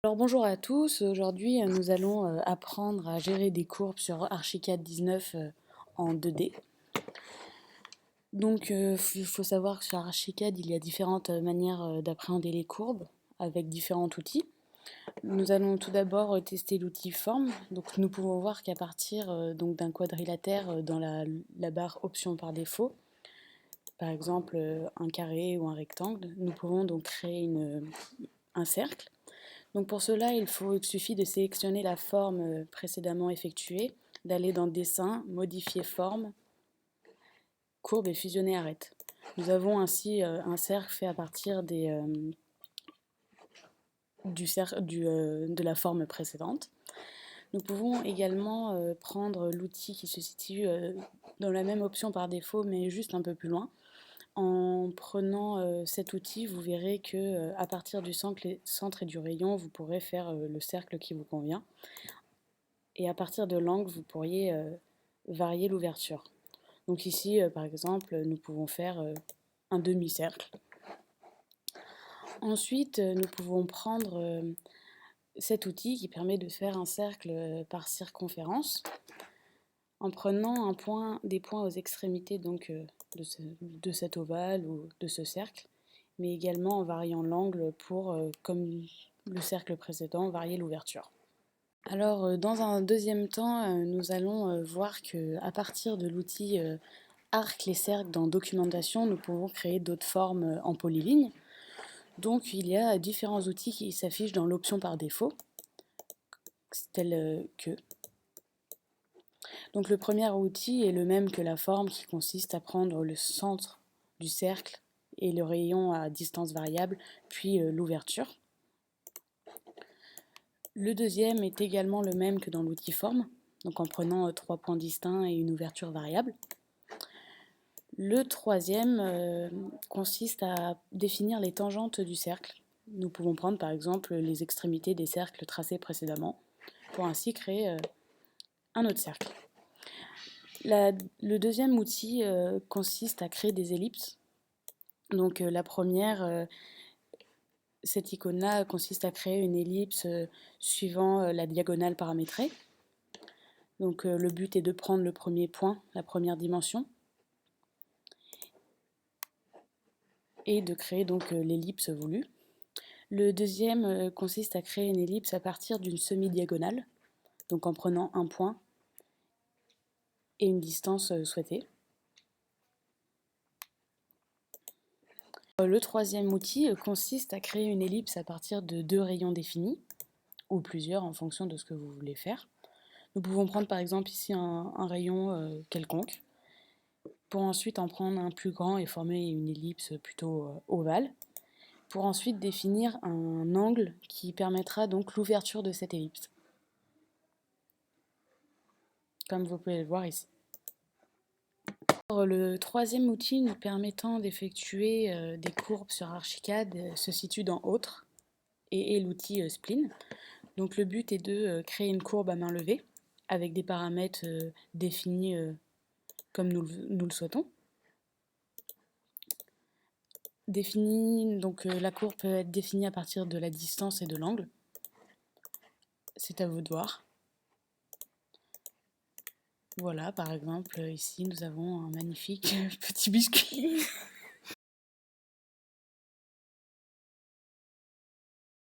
Alors bonjour à tous, aujourd'hui nous allons apprendre à gérer des courbes sur Archicad 19 en 2D. Donc il faut savoir que sur Archicad il y a différentes manières d'appréhender les courbes avec différents outils. Nous allons tout d'abord tester l'outil forme. Donc nous pouvons voir qu'à partir d'un quadrilatère dans la barre option par défaut, par exemple un carré ou un rectangle, nous pouvons donc créer un cercle. Donc pour cela, il suffit de sélectionner la forme précédemment effectuée, d'aller dans Dessin, Modifier forme, Courbe et fusionner arête. Nous avons ainsi un cercle fait à partir de la forme précédente. Nous pouvons également prendre l'outil qui se situe dans la même option par défaut, mais juste un peu plus loin. En prenant cet outil, vous verrez que à partir du centre et du rayon, vous pourrez faire le cercle qui vous convient. Et à partir de l'angle, vous pourriez varier l'ouverture. Donc ici, par exemple, nous pouvons faire un demi-cercle. Ensuite, nous pouvons prendre cet outil qui permet de faire un cercle par circonférence en prenant des points aux extrémités de cet ovale ou de ce cercle, mais également en variant l'angle pour, comme le cercle précédent, varier l'ouverture. Alors, dans un deuxième temps, nous allons voir qu'à partir de l'outil arc les cercles dans documentation, nous pouvons créer d'autres formes en polyligne. Donc, il y a différents outils qui s'affichent dans l'option par défaut, tels que. Donc, le premier outil est le même que la forme, qui consiste à prendre le centre du cercle et le rayon à distance variable, puis l'ouverture. Le deuxième est également le même que dans l'outil forme, donc en prenant 3 points distincts et une ouverture variable. Le troisième consiste à définir les tangentes du cercle. Nous pouvons prendre par exemple les extrémités des cercles tracés précédemment pour ainsi créer un autre cercle. Le deuxième outil consiste à créer des ellipses. Donc la première, cette icône-là consiste à créer une ellipse suivant la diagonale paramétrée. Donc le but est de prendre le premier point, la première dimension, et de créer donc l'ellipse voulue. Le deuxième consiste à créer une ellipse à partir d'une semi-diagonale, donc en prenant un point et une distance souhaitée. Le troisième outil consiste à créer une ellipse à partir de 2 rayons définis, ou plusieurs en fonction de ce que vous voulez faire. Nous pouvons prendre par exemple ici un rayon quelconque, pour ensuite en prendre un plus grand et former une ellipse plutôt ovale, pour ensuite définir un angle qui permettra donc l'ouverture de cette ellipse, comme vous pouvez le voir ici. Le troisième outil nous permettant d'effectuer des courbes sur Archicad se situe dans Autres et est l'outil Spline. Donc le but est de créer une courbe à main levée avec des paramètres définis comme nous le souhaitons. Donc la courbe peut être définie à partir de la distance et de l'angle. C'est à vous de voir. Voilà, par exemple, ici nous avons un magnifique petit biscuit.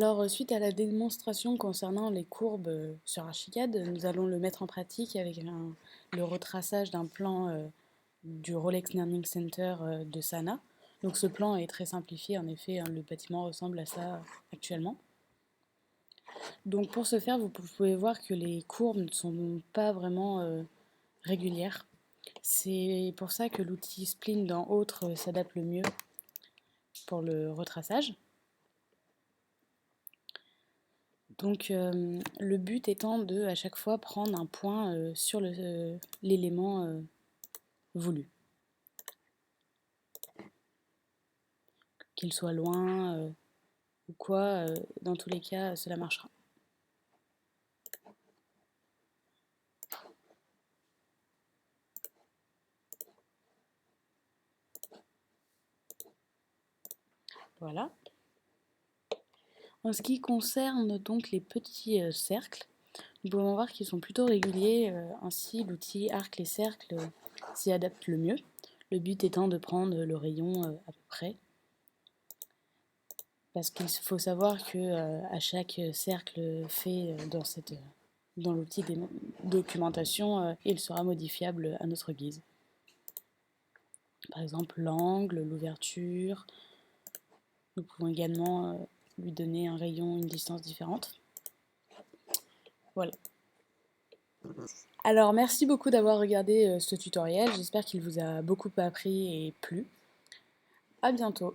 Alors, suite à la démonstration concernant les courbes sur Archicad, nous allons le mettre en pratique avec le retraçage d'un plan du Rolex Learning Center de Sana. Donc ce plan est très simplifié, en effet, le bâtiment ressemble à ça actuellement. Donc pour ce faire, vous pouvez voir que les courbes ne sont pas vraiment régulières. C'est pour ça que l'outil Spline dans Autres s'adapte le mieux pour le retraçage. Donc le but étant de à chaque fois prendre un point sur l'élément voulu. Qu'il soit loin ou quoi, dans tous les cas cela marchera. Voilà. En ce qui concerne donc les petits cercles, nous pouvons voir qu'ils sont plutôt réguliers, ainsi l'outil arc et cercle s'y adapte le mieux. Le but étant de prendre le rayon à peu près, parce qu'il faut savoir que à chaque cercle fait dans l'outil de documentation, il sera modifiable à notre guise. Par exemple l'angle, l'ouverture. Nous pouvons également lui donner un rayon, une distance différente. Voilà. Alors merci beaucoup d'avoir regardé ce tutoriel, j'espère qu'il vous a beaucoup appris et plu. À bientôt.